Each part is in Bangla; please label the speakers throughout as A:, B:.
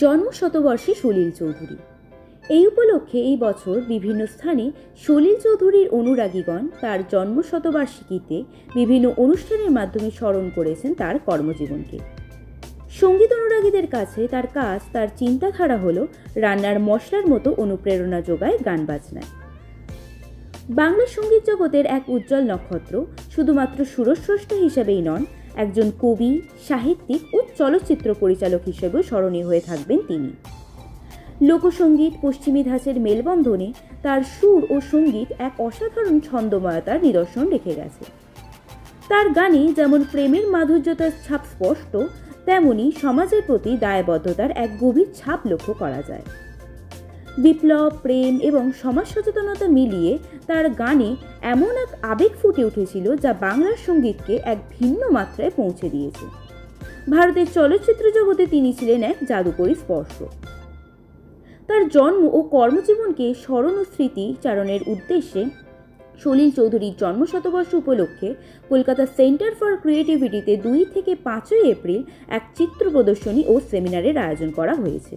A: জন্ম শতবর্ষে সলিল চৌধুরী। এই উপলক্ষে এই বছর বিভিন্ন স্থানে সলিল চৌধুরীর অনুরাগীগণ তার জন্ম শতবার্ষিকীতে বিভিন্ন অনুষ্ঠানের মাধ্যমে স্মরণ করেছেন তার কর্মজীবনকে। সঙ্গীত অনুরাগীদের কাছে তার কাজ, তার চিন্তাধারা হল রান্নার মশলার মতো অনুপ্রেরণা যোগায় গান বাজনায়। বাংলা সঙ্গীত জগতের এক উজ্জ্বল নক্ষত্র, শুধুমাত্র সুরস্রষ্টা হিসেবেই নন, একজন কবি, সাহিত্যিক ও চলচ্চিত্র পরিচালক হিসেবেও স্মরণীয় হয়ে থাকবেন তিনি। লোকসঙ্গীত পশ্চিমী ধাঁচের মেলবন্ধনে তার সুর ও সঙ্গীত এক অসাধারণ ছন্দময়তার নিদর্শন রেখে গেছে। তার গানে যেমন প্রেমের মাধুর্যতার ছাপ স্পষ্ট, তেমনি সমাজের প্রতি দায়বদ্ধতার এক গভীর ছাপ লক্ষ্য করা যায়। বিপ্লব, প্রেম এবং সমাজ সচেতনতা মিলিয়ে তার গানে এমন এক আবেগ ফুটে উঠেছিল যা বাংলার সঙ্গীতকে এক ভিন্ন মাত্রায় পৌঁছে দিয়েছে। ভারতের চলচ্চিত্র জগতে তিনি ছিলেন এক জাদুকরী স্পর্শ। তার জন্ম ও কর্মজীবনকে স্মরণ ও স্মৃতি চারণের উদ্দেশ্যে সলিল চৌধুরীর জন্ম শতবর্ষ উপলক্ষে কলকাতা সেন্টার ফর ক্রিয়েটিভিটিতে 2 থেকে 5 এপ্রিল এক চিত্র প্রদর্শনী ও সেমিনারের আয়োজন করা হয়েছে।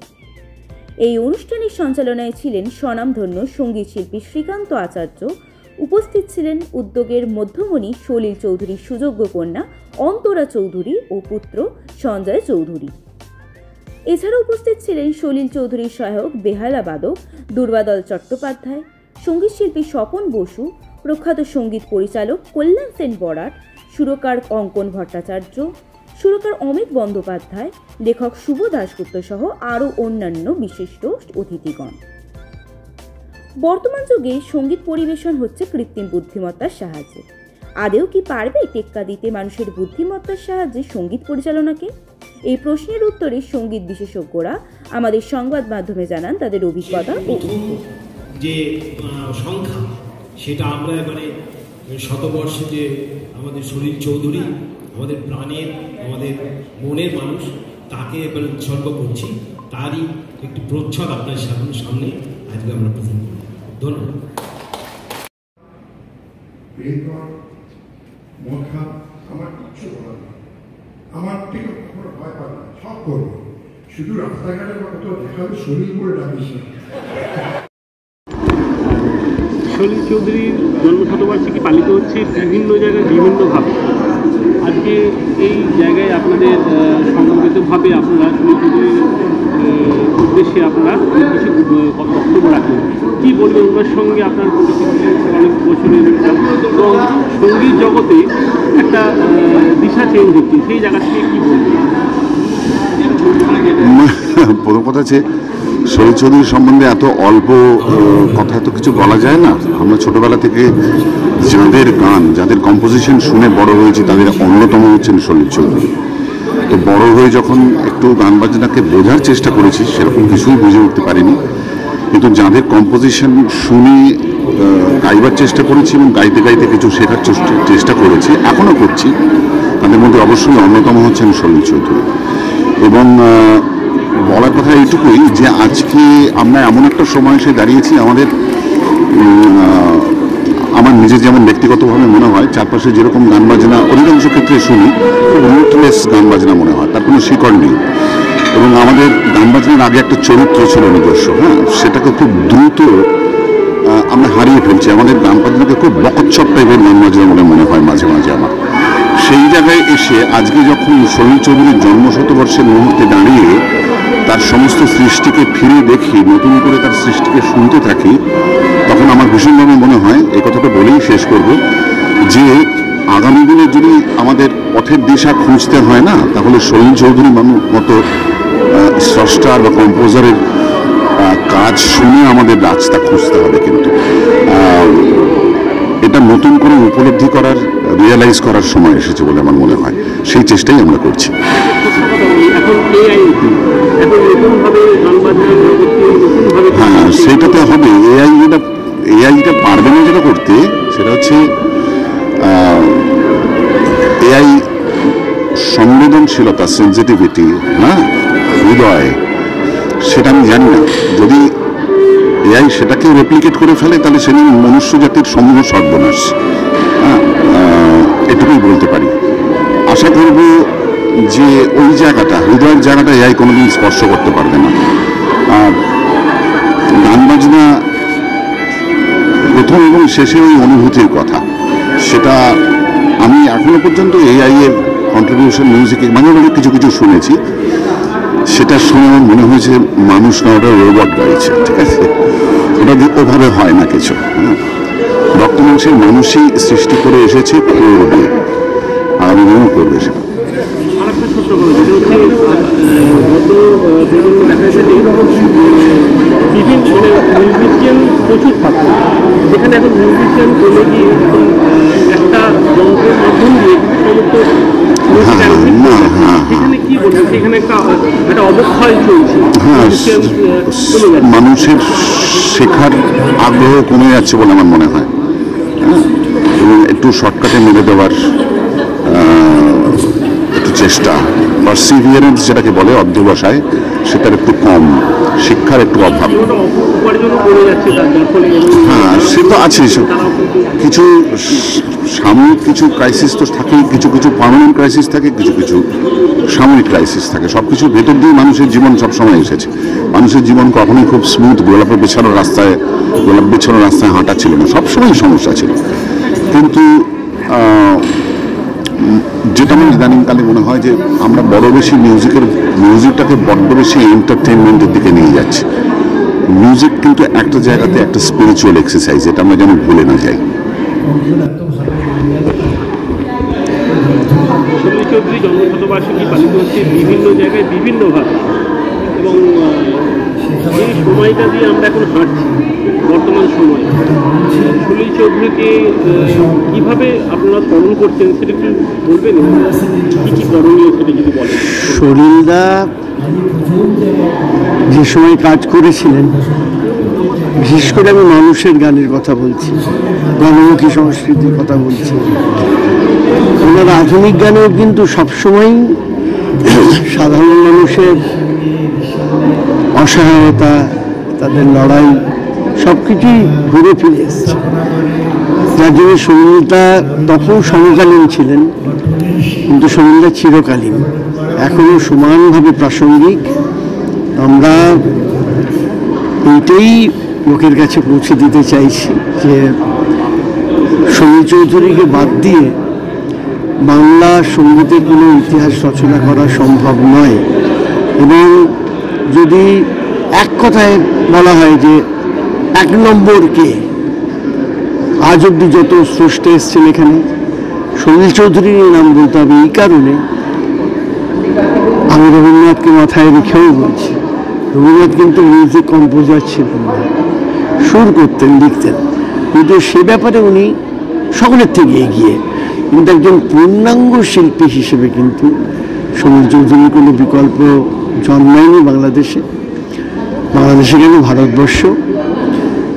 A: এই অনুষ্ঠানের সঞ্চালনায় ছিলেন স্বনামধন্য সঙ্গীত শিল্পী শ্রীকান্ত আচার্য। উপস্থিত ছিলেন উদ্যোগের মধ্যমণি সলিল চৌধুরীর সুযোগ্য কন্যা অন্তরা চৌধুরী ও পুত্র সঞ্জয় চৌধুরী। এছাড়া উপস্থিত ছিলেন সলিল চৌধুরীর সহায়ক বেহালা বাদক দুর্বাদল চট্টোপাধ্যায়, সঙ্গীত শিল্পী স্বপন বসু, প্রখ্যাত সঙ্গীত পরিচালক কল্যাণ সেন বরাট, সুরকার অঙ্কন ভট্টাচার্য, সুরকার অমিত বন্দ্যোপাধ্যায়, লেখক শুভ দাশগুপ্ত সহ আরও অন্যান্য বিশিষ্ট অতিথিগণ। বর্তমান যুগে সঙ্গীত পরিবেশন হচ্ছে কৃত্রিম বুদ্ধিমত্তার সাহায্যে। আদেও কি পারবে টেক্কা দিতে মানুষের বুদ্ধিমত্তার সাহায্যে সঙ্গীত পরিচালনাকে? এই প্রশ্নের উত্তরে সঙ্গীত বিশেষজ্ঞরা আমাদের সংবাদ মাধ্যমে জানান তাদের অভিজ্ঞতা ও
B: যে সংখ্যা, সেটা আমরা এবারে শতবর্ষে যে আমাদের সলিল চৌধুরী আমাদের প্রাণের, আমাদের মনের মানুষ, তাকে এবারে উৎসর্গ করছি। তারই একটি প্রচ্ছদ আপনার সামনে আজকে আমরা প্রেজেন্ট করি। ধন্যবাদ।
C: আমার কিচ্ছু বলার না, আমার থেকে কখনো ভয় পায় না, সব করবো। শুধু রাস্তাঘাটের কথা দেখাবে সলিল করে ডাকিস না।
D: সলিল চৌধুরীর জন্ম শতবার্ষিকী পালিত হচ্ছে বিভিন্ন জায়গায় বিভিন্নভাবে। আজকে এই জায়গায় আপনাদের সংগঠিতভাবে আপনারা সলিল চৌধুরীর উদ্দেশ্যে আপনারা কিছু বক্তব্য রাখেন। কী বলবেন ওনার সঙ্গে আপনার অনেক বছরের এবং সঙ্গীত জগতে একটা দিশা চেঞ্জ হচ্ছে, সেই জায়গা থেকে কী বলবেন?
E: প্রথম কথা আছে, সলিল চৌধুরী সম্বন্ধে এত অল্প কথা এত কিছু বলা যায় না। আমরা ছোটবেলা থেকে যাদের গান, যাদের কম্পোজিশন শুনে বড় হয়েছি, তাদের অন্যতম হচ্ছেন সলিল চৌধুরী। তো বড় হয়ে যখন একটু গান বাজনাকে বোঝার চেষ্টা করেছি, সেরকম কিছুই বুঝে উঠতে পারিনি, কিন্তু যাদের কম্পোজিশন শুনে গাইবার চেষ্টা করেছি এবং গাইতে গাইতে কিছু শেখার চেষ্টা করেছি, এখনও করছি, তাদের মধ্যে অবশ্যই অন্যতম হচ্ছেন সলিল চৌধুরী। এবং বলার কথা এইটুকুই যে আজকে আমরা এমন একটা সময় এসে দাঁড়িয়েছি, আমার নিজের যেমন ব্যক্তিগতভাবে মনে হয় চারপাশে যেরকম গান বাজনা অধিকাংশ ক্ষেত্রে শুনি, খুব রুটলেস গান বাজনা মনে হয়, তার কোনো শিকড় নেই। এবং আমাদের গান বাজনার আগে একটা চরিত্র ছিল নিজস্ব, সেটাকে খুব দ্রুত আমরা হারিয়ে ফেলছি। আমাদের গান বাজনাকে খুব বকচ্ছপ টাইপের গান বাজনা বলে মনে হয় মাঝে মাঝে আমার। সেই জায়গায় এসে আজকে যখন সলিল চৌধুরীর জন্ম শতবর্ষের মুহূর্তে দাঁড়িয়ে তার সমস্ত সৃষ্টিকে ফিরে দেখি, নতুন করে তার সৃষ্টিকে শুনতে থাকি, তখন আমার ভীষণভাবে মনে হয়, এই কথাটা বলেই শেষ করব, যে আগামী দিনে যদি আমাদের পথের দিশা খুঁজতে হয় না, তাহলে সলিল চৌধুরী মতো স্রষ্টা বা কম্পোজারের কাজ শুনে আমাদের রাস্তা খুঁজতে হবে। কিন্তু এটা নতুন করে উপলব্ধি করার, রিয়েলাইজ করার সময় এসেছে বলে আমার মনে হয়। সেই চেষ্টাই আমরা করছি। হ্যাঁ, সেইটাতে হবে। এআইটা পারবে না যেটা করতে, সেটা হচ্ছে এআই সংবেদনশীলতা, সেন্সিটিভিটি, হৃদয়, সেটা আমি জানি না। যদি এআই সেটাকে রেপ্লিকেট করে ফেলে, তাহলে সেদিন মনুষ্য জাতির সমূহ সর্বনাশ। এটুকুই বলতে পারি। আশা করব যে ওই জায়গাটা, হৃদয়ের জায়গাটা এআই কোনোদিন স্পর্শ করতে পারবে না। আর গান বাজনা প্রথম এবং শেষে ওই অনুভূতির কথা, সেটা আমি এখনো পর্যন্ত এআই এর কন্ট্রিবিউশন মিউজিকে মানে কিছু কিছু শুনেছি, সেটা শুনে আমার মনে হয়েছে মানুষ না, ওটা রোবট গাইছে। ঠিক আছে, ওটা ওভাবে হয় না কিছু। রক্ত মাংসের মানুষই সৃষ্টি করে এসেছে করবে, আর আমি মনে করবে সেটা।
D: আরেকটা ছোট্ট কথা, যেটা হচ্ছে গত প্রজন্ম দেখা যায় বিভিন্ন মিউজিশিয়ান প্রচুর থাকতো, যেখানে এখন মিউজিশিয়ান বলে গিয়ে একটা যন্ত্রের মাধ্যম দিয়ে সমস্ত সেখানে কি বলবো, সেখানে একটা অবক্ষয় চলছে।
E: মানুষের শেখার আগ্রহ কমে যাচ্ছে বলে আমার মনে হয়, এবং একটু শর্টকাটে মেরে দেওয়ার একটু চেষ্টা, পারসিভিয়ারেন্স যেটাকে বলে অধ্যবসায়, সেটার একটু কম, শিক্ষার একটু অভাব। হ্যাঁ, সে তো আছে। কিছু সাময়িক কিছু ক্রাইসিস তো থাকেই, কিছু কিছু পার্মানেন্ট ক্রাইসিস থাকে, কিছু কিছু সাময়িক ক্রাইসিস থাকে। সব কিছুর ভেতর দিয়ে মানুষের জীবন সবসময় এসেছে। মানুষের জীবন কখনোই খুব স্মুথ গোলাপ বিছানো রাস্তায় হাঁটা ছিল না, সবসময় সমস্যা ছিল। কিন্তু যেটা আমার ইদানিংকালে মনে হয় যে আমরা বড় বেশি মিউজিকটাকে বড্ড বেশি এন্টারটেনমেন্টের দিকে নিয়ে যাচ্ছি। মিউজিক কিন্তু একটা জায়গাতে একটা স্পিরিচুয়াল এক্সারসাইজ, এটা আমরা যেন ভুলে না যাই।
D: সলিল চৌধুরী জন্মশতবার্ষিকী পালিত হচ্ছে বিভিন্ন জায়গায় বিভিন্নভাবে, এবং এই সময়টা দিয়ে আমরা এখন হাঁটছি বর্তমান সময়ে। সলিল চৌধুরীকে কীভাবে আপনারা স্মরণ করছেন সেটা একটু বলবেন, কী কী করণীয় সেটা যদি বলেন।
F: সলিলদা যে সময় কাজ করেছিলেন, বিশেষ করে আমি মানুষের গানের কথা বলছি, গণমুখী সংস্কৃতির কথা বলছি, ওনার আধুনিক গানেও কিন্তু সবসময়ই সাধারণ মানুষের অসহায়তা, তাদের লড়াই সব কিছুই ঘুরে ফিরে এসছে। যার জন্য সলিলদা তখন সমকালীন ছিলেন, কিন্তু সলিলদা চিরকালীন, এখনও সমানভাবে প্রাসঙ্গিক। আমরা এইটাই লোকের কাছে পৌঁছে দিতে চাইছি যে সলিল চৌধুরীকে বাদ দিয়ে বাংলা সঙ্গীতের কোনো ইতিহাস রচনা করা সম্ভব নয়। এবং যদি এক কথায় বলা হয় যে 1 নম্বর কে, আজ অব্দি যত স্রষ্টা এসছেন এখানে সলিল চৌধুরীর নাম বলতে হবে। এই কারণে আমি রবীন্দ্রনাথকে মাথায় রেখেও বলছি, রবীন্দ্রনাথ কিন্তু মিউজিক কম্পোজার ছিলেন না, সুর করতেন, লিখতেন, কিন্তু সে ব্যাপারে উনি সকলের থেকে এগিয়ে। কিন্তু একজন পূর্ণাঙ্গ শিল্পী হিসেবে কিন্তু সলিল চৌধুরীর কোনো বিকল্প জন্মায়নি বাংলাদেশে কেন ভারতবর্ষ।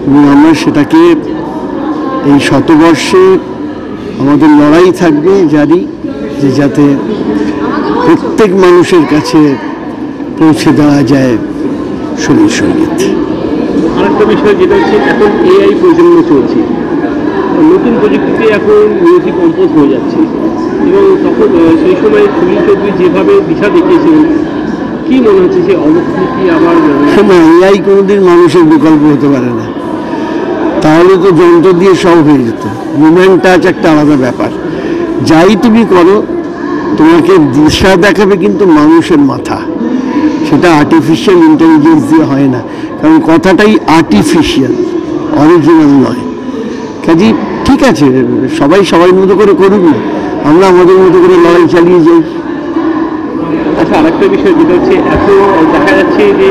F: এবং আমরা সেটাকে এই শতবর্ষে আমাদের লড়াই থাকবে জারি, যে যাতে প্রত্যেক মানুষের কাছে পৌঁছে দেওয়া যায় সলিল সঙ্গীত।
D: আরেকটা বিষয় যেটা হচ্ছে, এখন এআই প্রজন্ম চলছে, নতুন প্রযুক্তিতে এখন মিউজিক কম্পোজ হয়ে যাচ্ছে, এবং তখন সেই সময় সলিল চৌধুরী যেভাবে দিশা দেখিয়েছিলেন, কি মনে হচ্ছে সে অবস্থা কি আবার?
F: না, এআই কোনোদিন মানুষের বিকল্প হতে পারে না, তাহলে তো যন্ত্র দিয়ে সব হয়ে যেত। মুভমেন্ট টাচ একটা আলাদা ব্যাপার, যাই তুমি করো তোমাকে দিশা দেখাবে কিন্তু মানুষের মাথা, সেটা আর্টিফিশিয়াল ইন্টেলিজেন্স দিয়ে হয় না, কারণ কথাটাই আর্টিফিশিয়াল, অরিজিনাল নয়। কাজেই ঠিক আছে, সবাই সবার মতো করে করুক না, আমরা আমাদের মতো করে লড়াই চালিয়ে যাই।
D: আচ্ছা, আরেকটা বিষয় যেটা হচ্ছে, এখন দেখা যাচ্ছে যে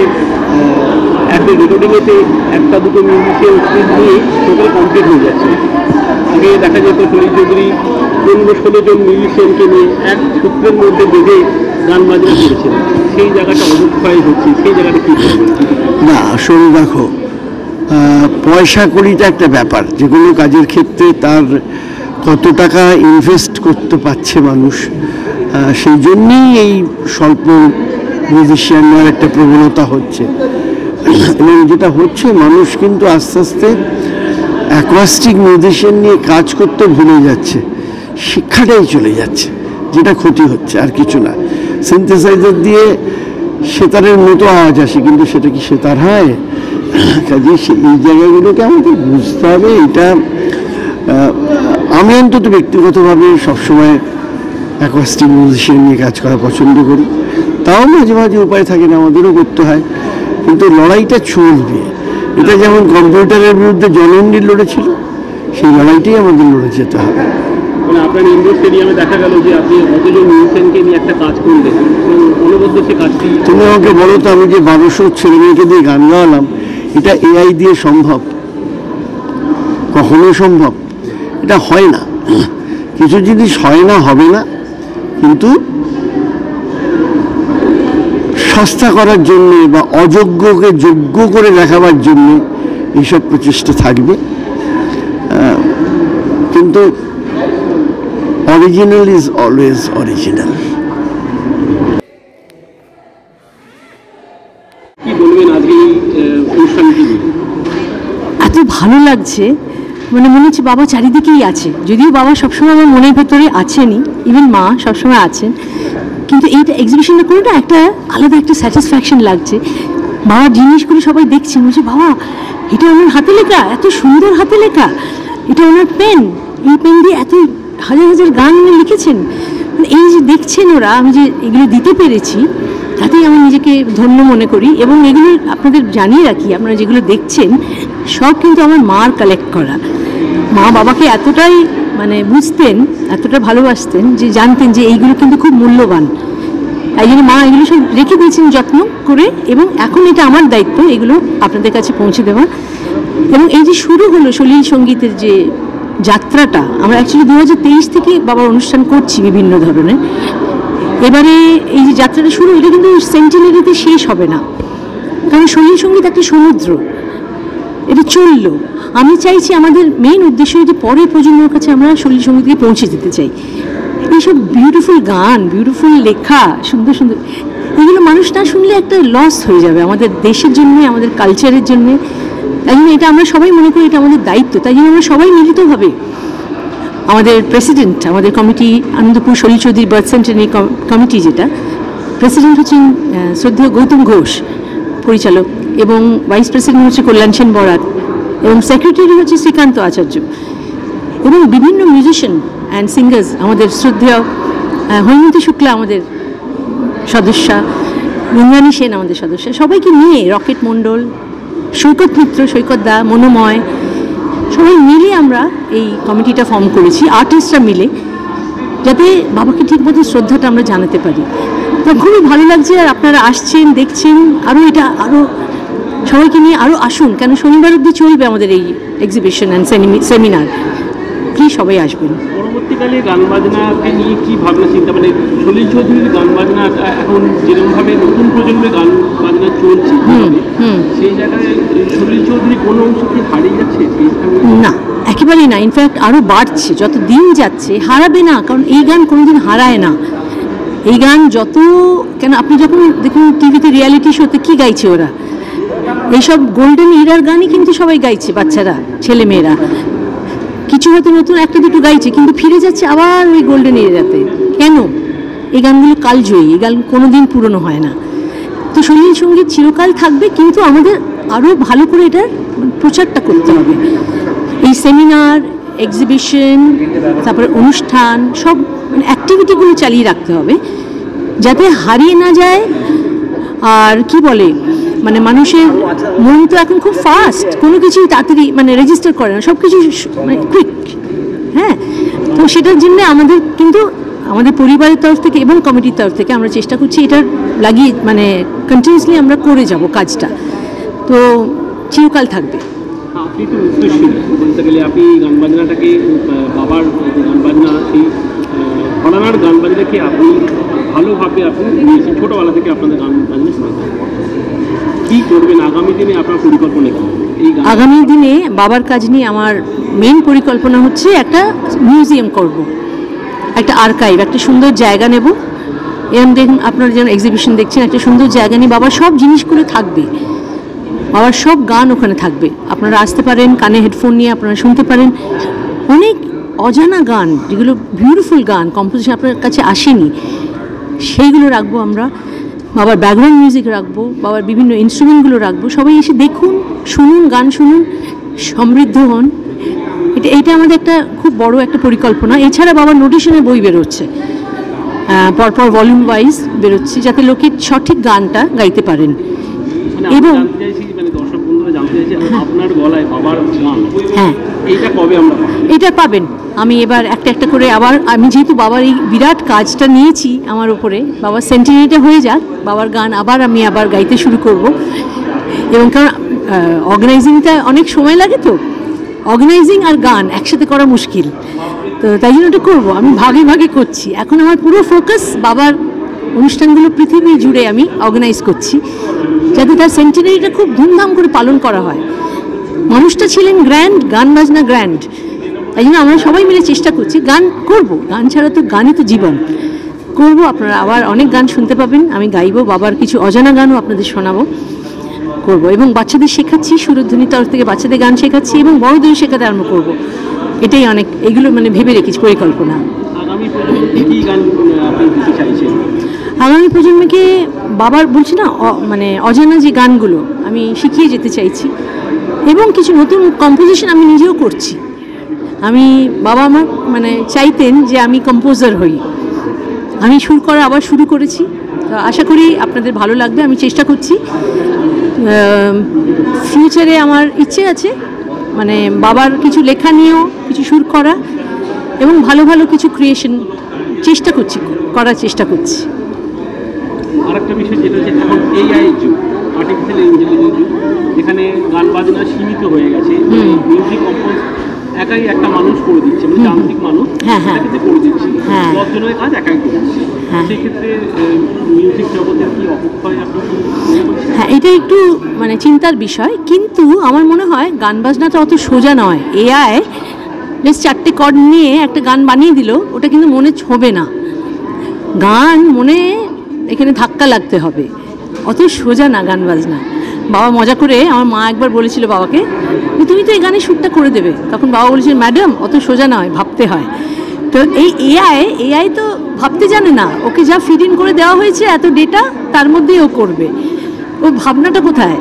D: একটা রেকর্ডিংয়েতে 1-2 মিউজিশিয়ান নিয়ে টোটাল কমপ্লিট হয়ে যাচ্ছে। আগে দেখা যেত সলিল চৌধুরী 15-16 জন মিউজিশিয়ানকে নিয়ে এক সূত্রের মধ্যে বেঁধে গান বাজনা করেছেন, সেই জায়গাটা অবক্ষয় হচ্ছে, সেই জায়গাটা কী করবেন?
F: না, আসলে দেখো, পয়সা কড়িটা একটা ব্যাপার, যে কোনো কাজের ক্ষেত্রে তার কত টাকা ইনভেস্ট করতে পারছে মানুষ, সেই জন্যই এই স্বল্প মিউজিশিয়ান নেওয়ার একটা প্রবণতা হচ্ছে। এবং যেটা হচ্ছে, মানুষ কিন্তু আস্তে আস্তে অ্যাকোয়াস্টিক মিউজিশিয়ান নিয়ে কাজ করতে ভুলে যাচ্ছে, শিক্ষাটাই চলে যাচ্ছে, যেটা ক্ষতি হচ্ছে, আর কিছু না। সিনথেসাইজার দিয়ে সেতারের মতো আওয়াজ আসে, কিন্তু সেটা কি সেতার হয়? কাজে এই জায়গাগুলোকে আমাদের বুঝতে হবে। এটা আমি অন্তত ব্যক্তিগতভাবে সবসময় অ্যাকোস্টিক মিউজিশিয়ান নিয়ে কাজ করা পছন্দ করি। তাও মাঝে মাঝে উপায় থাকে না, আমাদেরও করতে হয়, কিন্তু লড়াইটা চলবে। এটা যেমন কম্পিউটারের বিরুদ্ধে জননীর লড়েছিল, সেই লড়াইটাই আমাদের লড়ে যেতে হবে।
D: মানে আপনার ইন্ডোর স্টেডিয়ামে দেখা গেল যে আপনি অতজন মিউজিশিয়ানকে নিয়ে একটা কাজ করলেন, অনবদ্য সে কাজটি। তুমি
F: আমাকে বলো তো, আমি যে 1200 ছেলেমেয়েকে দিয়ে গান গাওয়ালাম, এটা এআই দিয়ে সম্ভব? কখনো সম্ভব? এটা হয় না। কিছু জিনিস হয় না, হবে না, কিন্তু সস্তা করার জন্য বা অযোগ্যকে যোগ্য করে দেখাবার জন্য এইসব প্রচেষ্টা থাকবে। কিন্তু অরিজিনাল ইজ অলওয়েজ অরিজিনাল।
D: কি বলবেন আজকে এই অনুষ্ঠানটি?
G: এত ভালো লাগছে, মানে মনে হচ্ছে বাবা চারিদিকেই আছে। যদিও বাবা সবসময় আমার মনের ভেতরে আছেনই, ইভেন মা সবসময় আছেন, কিন্তু এইটা এক্সিবিশনটা করে না একটা আলাদা একটা স্যাটিসফ্যাকশন লাগছে। বাবার জিনিসগুলো সবাই দেখছে, বলছে বাবা এটা ওনার হাতে লেখা, এত সুন্দর হাতে লেখা, এটা ওনার পেন, এই পেন দিয়ে এত হাজার হাজার গান উনি লিখেছেন। এই যে দেখছেন ওরা, আমি যে এগুলো দিতে পেরেছি, তাতেই আমি নিজেকে ধন্য মনে করি। এবং এগুলো আপনাদের জানিয়ে রাখি, আপনারা যেগুলো দেখছেন সব কিন্তু আমার মার কালেক্ট করা। মা বাবাকে এতটাই মানে বুঝতেন, এতটা ভালোবাসতেন যে জানতেন যে এইগুলো কিন্তু খুব মূল্যবান। তাই জন্য মা এগুলো সব রেখে দিয়েছেন যত্ন করে, এবং এখন এটা আমার দায়িত্ব এগুলো আপনাদের কাছে পৌঁছে দেওয়া। এবং এই যে শুরু হলো সলিল সঙ্গীতের যে যাত্রাটা, আমরা অ্যাকচুয়ালি 2023 থেকে বাবার অনুষ্ঠান করছি বিভিন্ন ধরনের। এবারে এই যে যাত্রাটা শুরু, এটা কিন্তু সেন্টিনারিতে শেষ হবে না, কারণ সলিল সঙ্গীত একটা সমুদ্র, এটা চললো। আমি চাইছি আমাদের মেইন উদ্দেশ্য যে পরের প্রজন্মের কাছে আমরা সলিল সঙ্গীতকে পৌঁছে দিতে চাই। এইসব বিউটিফুল গান, বিউটিফুল লেখা, সুন্দর সুন্দর, এগুলো মানুষ না শুনলে একটা লস হয়ে যাবে আমাদের দেশের জন্যে, আমাদের কালচারের জন্যে। তাই জন্য এটা আমরা সবাই মনে করি এটা আমাদের দায়িত্ব। তাই জন্য আমরা সবাই মিলিতভাবে, আমাদের প্রেসিডেন্ট, আমাদের committee, Anandpur Salil Chowdhury birth সেন্টারি committee, যেটা প্রেসিডেন্ট হচ্ছেন শ্রদ্ধেয় গৌতম ঘোষ পরিচালক, এবং ভাইস প্রেসিডেন্ট হচ্ছে কল্যাণ সেন বরাত, এবং সেক্রেটারি হচ্ছে শ্রীকান্ত আচার্য, এবং বিভিন্ন মিউজিশিয়ান অ্যান্ড সিঙ্গার্স, আমাদের শ্রদ্ধেয় হৈমন্তী শুক্লা আমাদের সদস্যা, ইন্দ্রাণী সেন আমাদের সদস্যা, সবাইকে নিয়ে, রকেট মণ্ডল, সৈকত মিত্র, সৈকত দা, মনোময়, সবাই মিলে আমরা এই কমিটিটা ফর্ম করেছি, আর্টিস্টরা মিলে, যাতে বাবাকে ঠিকমতো শ্রদ্ধাটা আমরা জানাতে পারি। তো খুবই ভালো লাগছে, আর আপনারা আসছেন, দেখছেন, আরও এটা আরও সবাইকে নিয়ে আরও আসুন, কেন শনিবার অবধি চলবে আমাদের এই এক্সিবিশন অ্যান্ড সেমিনার। প্লিজ সবাই আসবেন।
D: পরবর্তীকালে গান বাজনাকে নিয়ে কী ভাবনা চিন্তা, মানে সলিল চৌধুরীর গান বাজনা এখন যেরকমভাবে নতুন প্রজন্মের গান বাজনা চলছে, সেই জায়গায় সলিল চৌধুরী কোনো অংশ কি হারিয়ে যাচ্ছে?
G: না, একেবারেই না, ইনফ্যাক্ট আরও বাড়ছে যত দিন যাচ্ছে। হারাবে না, কারণ এই গান কোনোদিন হারায় না। এই গান যত, কেন আপনি যখন দেখুন টিভিতে রিয়ালিটি শোতে কী গাইছে ওরা, এইসব গোল্ডেন ইরার গানই কিন্তু সবাই গাইছে, বাচ্চারা, ছেলেমেয়েরা। কিছু হয়তো নতুন একটা দুটো গাইছে, কিন্তু ফিরে যাচ্ছে আবার ওই গোল্ডেন ইরাতে। কেন? এই গানগুলো কালজয়ী, এই গান কোনো দিন পুরনো হয় না। তো সলিল সঙ্গীত চিরকাল থাকবে, কিন্তু আমাদের আরও ভালো করে এটার প্রচারটা করতে হবে। এই সেমিনার, এক্সিবিশন, তারপরে অনুষ্ঠান, সব মানে অ্যাক্টিভিটিগুলো চালিয়ে রাখতে হবে, যাতে হারিয়ে না যায়। আর কি বলে, মানে মানুষের মন তো এখন খুব ফাস্ট, কোনো কিছুই তাড়াতাড়ি মানে রেজিস্টার করে না, সব কিছু মানে কুইক। হ্যাঁ, তো সেটার জন্য আমাদের কিন্তু আমাদের পরিবারের তরফ থেকে এবং কমিটির তরফ থেকে আমরা চেষ্টা করছি এটার লাগিয়ে মানে কন্টিনিউসলি আমরা করে যাব কাজটা, তো চিরকাল থাকবে।
D: আপনি তো নৃত্যশিল্পী বলতে গেলে, আপনি গান বাজনাটাকে বাবার গান বাজনা, সেই ঘরানার গান বাজনাকে আপনি ভালোভাবে আপনি নিয়েছেন, ছোটোবেলা থেকে আপনাদের গান বাজনা শুনেছেন। কী করবেন আগামী দিনে, আপনার পরিকল্পনা কী?
G: আগামী দিনে বাবার কাজ নিয়ে আমার মেন পরিকল্পনা হচ্ছে একটা মিউজিয়াম করব, একটা আর্কাইভ, একটা সুন্দর জায়গা নেব। এরকম দেখুন, আপনারা যেন এক্সিবিশন দেখছেন, একটা সুন্দর জায়গা নিয়ে বাবার সব জিনিসগুলো থাকবে, বাবার সব গান ওখানে থাকবে। আপনারা আসতে পারেন, কানে হেডফোন নিয়ে আপনারা শুনতে পারেন। অনেক অজানা গান, যেগুলো বিউটিফুল গান, কম্পোজিশন আপনার কাছে আসেনি, সেইগুলো রাখবো আমরা, বাবার ব্যাকগ্রাউন্ড মিউজিক রাখবো, বাবার বিভিন্ন ইনস্ট্রুমেন্টগুলো রাখবো। সবাই এসে দেখুন, শুনুন, গান শুনুন, সমৃদ্ধ হন। এটা আমাদের একটা খুব বড় একটা পরিকল্পনা। এছাড়া বাবার নোটেশনের বই বেরোচ্ছে, পরপর ভলিউম ওয়াইজ বেরোচ্ছে, যাতে লোকে সঠিক গানটা গাইতে পারেন। এবং
D: দর্শক বন্ধুরা জানতে চাইছে আপনার গলায় বাবার গান,
G: হ্যাঁ,
D: এইটা কবে আমরা
G: এটা পাবেন। আমি এবার একটা একটা করে আবার, আমি যেহেতু বাবার এই বিরাট কাজটা নিয়েছি আমার উপরে, বাবার সেন্টিনিটা হয়ে যাক, বাবার গান আমি আবার গাইতে শুরু করব। এবং কারণ অর্গানাইজিংটা অনেক সময় লাগে, তো অর্গানাইজিং আর গান একসাথে করা মুশকিল, তো তাই জন্য ওটা করবো। আমি ভাগে ভাগে করছি। এখন আমার পুরো ফোকাস বাবার অনুষ্ঠানগুলো পৃথিবী জুড়ে আমি অর্গানাইজ করছি, যাতে তার সেন্টিনারিটা খুব ধুমধাম করে পালন করা হয়। মানুষটা ছিলেন গ্র্যান্ড, গান বাজনা গ্র্যান্ড, তাই জন্য আমরা সবাই মিলে চেষ্টা করছি। গান করব, গান ছাড়া তো, গানই তো জীবন। করব, আপনারা আবার অনেক গান শুনতে পাবেন, আমি গাইবো, বাবার কিছু অজানা গানও আপনাদের শোনাবো, করব। এবং বাচ্চাদের শেখাচ্ছি, সুরধ্বনির তরফ থেকে বাচ্চাদের গান শেখাচ্ছি, এবং বড়দের শেখাতে আরম্ভ করব। এটাই অনেক, এগুলো মানে ভেবে রেখেছি পরিকল্পনা। আগামী প্রজন্মকে বাবার বলছি না, মানে অজানা যে গানগুলো আমি শিখিয়ে যেতে চাইছি, এবং কিছু নতুন কম্পোজিশন আমি নিজেও করছি। বাবা আমার মানে চাইতেন যে আমি কম্পোজার হই, আমি সুর করা আবার শুরু করেছি। তো আশা করি আপনাদের ভালো লাগবে। আমি চেষ্টা করছি, ফিউচারে আমার ইচ্ছে আছে মানে বাবার কিছু লেখা নিয়েও কিছু সুর করা, এবং ভালো ভালো কিছু ক্রিয়েশন করার চেষ্টা করছি।
D: আরেকটা বিষয় যেটা হচ্ছে, এখন AI যুগ, আর্টিফিশিয়াল ইন্টেলিজেন্স যুগ, যেখানে গান বাজনা সীমিত হয়ে গেছে, মিউজিক কম্পোজ একাই একটা মানুষ করে দিচ্ছে, মানে যান্ত্রিক মানুষ একাই করে দিচ্ছে, 10 জনের কাজ একাই করছে। সেক্ষেত্রে মিউজিক জগতের কি অবক্ষয় আপনি?
G: হ্যাঁ, এটা একটু মানে চিন্তার বিষয়, কিন্তু আমার মনে হয় গান বাজনাটা অত সোজা নয়। AI বেশ 4টে কর্ড নিয়ে একটা গান বানিয়ে দিল, ওটা কিন্তু মনে ছোঁবে না। গান মনে এখানে ধাক্কা লাগতে হবে, অত সোজা না গান বাজনা। বাবা মজা করে, আমার মা একবার বলেছিল বাবাকে, তুমি তো এই গানে সুরটা করে দেবে। তখন বাবা বলেছিল, ম্যাডাম অত সোজা নয়, ভাবতে হয়। তো এই AI তো ভাবতে জানে না, ওকে যা ফিড ইন করে দেওয়া হয়েছে এত ডেটা, তার মধ্যেই ও করবে, ও ভাবনাটা কোথায়?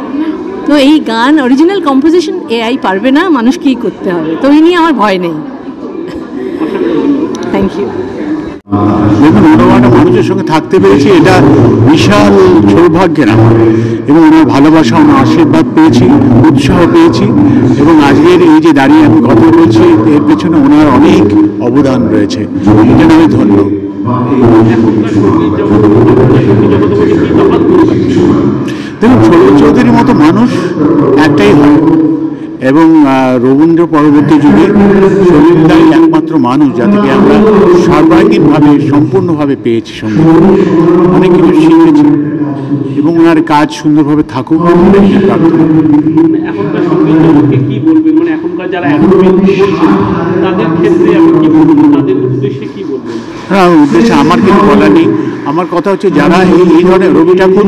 G: তো এই গান অরিজিনাল কম্পোজিশন AI পারবে না, মানুষকেই করতে হবে। তো এই নিয়ে আমার ভয় নেই। Thank you.
F: দেখুন, ওনার মানুষের সঙ্গে থাকতে পেরেছি, এটা বিশাল সৌভাগ্যের আমার। এবং ওনার ভালোবাসা, ওনার আশীর্বাদ পেয়েছি, উৎসাহ পেয়েছি, এবং আজকের এই যে দাঁড়িয়ে আমি কথা বলছি, এর পেছনে ওনার অনেক অবদান রয়েছে, এটা আমি ধন্য। দেখুন, সলিল চৌধুরীর মতো মানুষ একটাই হয়, এবং রবীন্দ্র পরবর্তী যুগে সলিলদাই একমাত্র মানুষ যাদেরকে আমরা সর্বাঙ্গীনভাবে, সম্পূর্ণভাবে পেয়েছি, সঙ্গে অনেক কিছু শিখেছি, এবং ওনার কাজ সুন্দরভাবে থাকুক।
D: এখনকার সঙ্গীত জগৎকে কি বলবেন, মানে এখনকার যারা তাদের ক্ষেত্রে আপনি কি বলবেন, তাদের উদ্দেশ্যে কি বলবেন?
F: হ্যাঁ, উদ্দেশ্যে আমার কিছু বলার নেই। আমার কথা হচ্ছে, যারা এই ধরনের রবি ঠাকুর,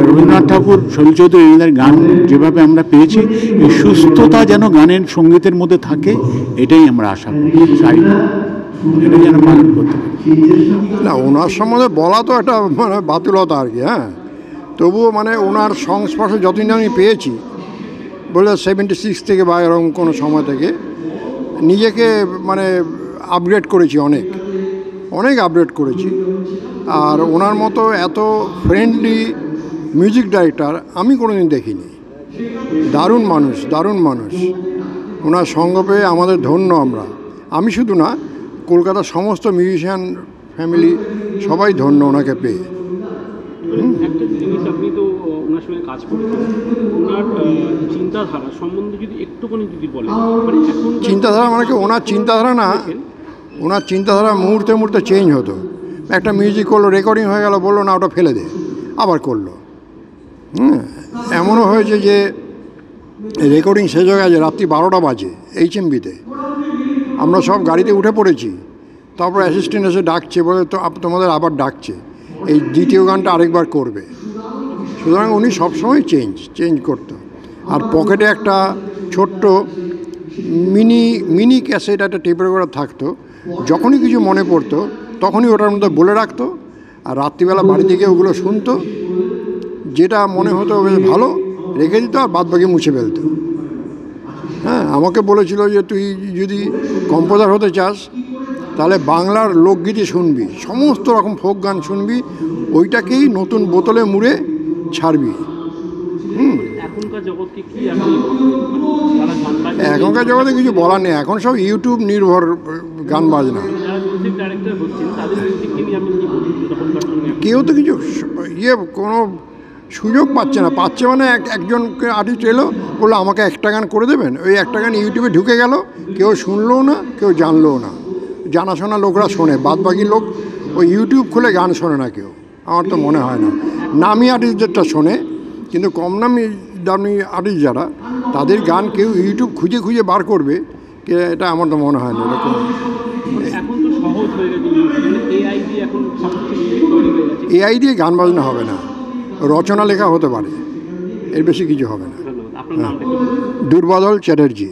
F: রবীন্দ্রনাথ ঠাকুর, সলিল চৌধুরী এদের গান যেভাবে আমরা পেয়েছি, এই সুস্থতা যেন গানের সঙ্গীতের মধ্যে থাকে, এটাই আমরা আশা করি, চাই, এটা যেন পালন করতে পারি।
C: না, ওনার সম্বন্ধে বলা তো একটা মানে বাতুলতা আর কি। হ্যাঁ, তবুও মানে ওনার সংস্পর্শ যতদিন আমি পেয়েছি, বলে 76 থেকে বা এরকম কোনো সময় থেকে নিজেকে মানে আপগ্রেড করেছি, অনেক আপগ্রেড করেছি। আর ওনার মতো এত ফ্রেন্ডলি মিউজিক ডাইরেক্টর আমি কোনোদিন দেখিনি। দারুণ মানুষ। ওনার সঙ্গ পেয়ে আমাদের ধন্য আমরা। আমি শুধু না, কলকাতার সমস্ত মিউজিশিয়ান ফ্যামিলি সবাই ধন্য ওনাকে পেয়ে।
D: একটা জিনিস, আপনি তো ওনার সঙ্গে কাজ করেছেন, ওনার চিন্তাধারা সম্বন্ধে যদি একটুখানি যদি বলেন।
C: চিন্তাধারা মানে কি, ওনার চিন্তাধারা না, ওনার চিন্তাধারা মুহূর্তে মুহূর্তে চেঞ্জ হতো। একটা মিউজিক করলো, রেকর্ডিং হয়ে গেল, বললো না ওটা ফেলে দে, আবার করলো। এমনও হয়েছে যে রেকর্ডিং শেষ হয়ে গেছে, রাত্রি 12টা বাজে HMBতে, আমরা সব গাড়িতে উঠে পড়েছি। তারপর অ্যাসিস্ট্যান্ট এসে ডাকছে, বলে তো তোমাদের আবার ডাকছে, এই দ্বিতীয় গানটা আরেকবার করবে। সুতরাং উনি সবসময় চেঞ্জ করতো। আর পকেটে একটা ছোট্ট মিনি ক্যাসেট, একটা টেপ রেকর্ডার থাকতো। যখনই কিছু মনে পড়তো তখনই ওটার মধ্যে বলে রাখতো, আর রাত্রিবেলা বাড়ি থেকে ওগুলো শুনতো, যেটা মনে হতো বেশ ভালো রেখে দিত আর বাদবাকি মুছে ফেলতো। হ্যাঁ, আমাকে বলেছিল যে তুই যদি কম্পোজার হতে চাস তাহলে বাংলার লোকগীতি শুনবি, সমস্ত রকম ফোক গান শুনবি, ওইটাকেই নতুন বোতলে মুড়ে ছাড়বি। এখনকার জগতে কিছু বলার নেই, এখন সব ইউটিউব নির্ভর গান বাজনা। কেউ তো কিছু কোনো সুযোগ পাচ্ছে না, পাচ্ছে মানে একজনকে আর্টিস্ট এলো বললো আমাকে একটা গান করে দেবেন, ওই একটা গান ইউটিউবে ঢুকে গেল, কেউ শুনলোও না কেউ জানলোও না। জানাশোনা লোকরা শোনে, বাদবাকি লোক ওই ইউটিউব খুলে গান শোনে না কেউ, আমার তো মনে হয় না। নামি আর্টিস্টদেরটা শোনে, কিন্তু কম দামি আর্টিস্ট যারা, তাদের গান কেউ ইউটিউব খুঁজে খুঁজে বার করবে, এটা আমার তো মনে হয় না। এরকম এআই দিয়ে গান বাজনা হবে না, রচনা লেখা হতে পারে, এর বেশি কিছু হবে না। দুর্বাদল চ্যাটার্জি।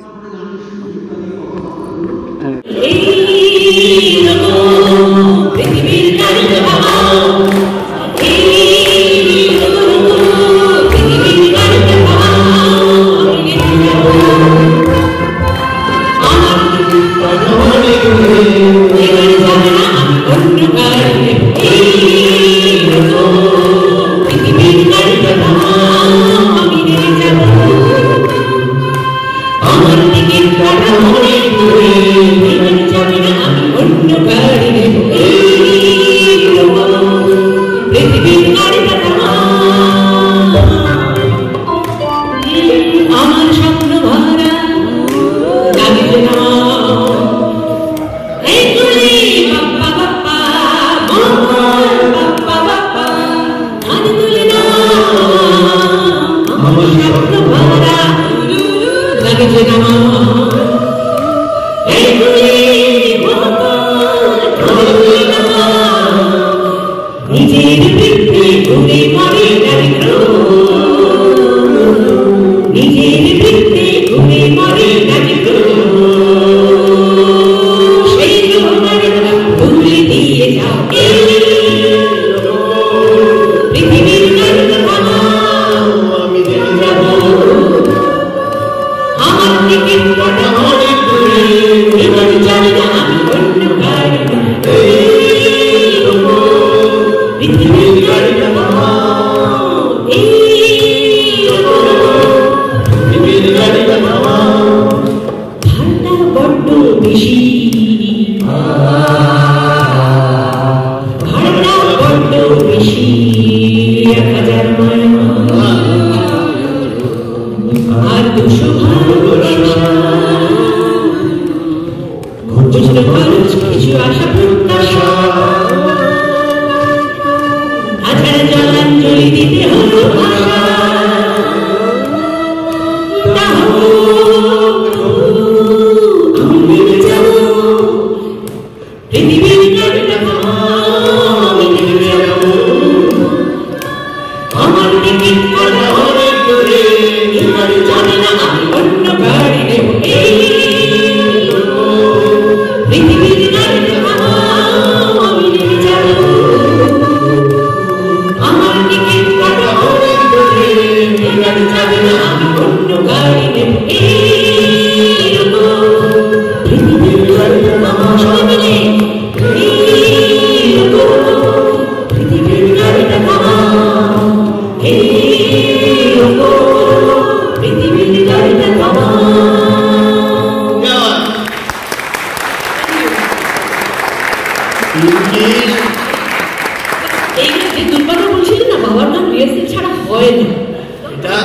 H: এইগুলো যে দুর্বাদল বলছিলেন না, বাবার নাম রিহার্সেল ছাড়া হয় না,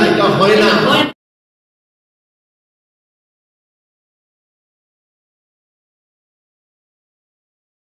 H: এটা হয় না।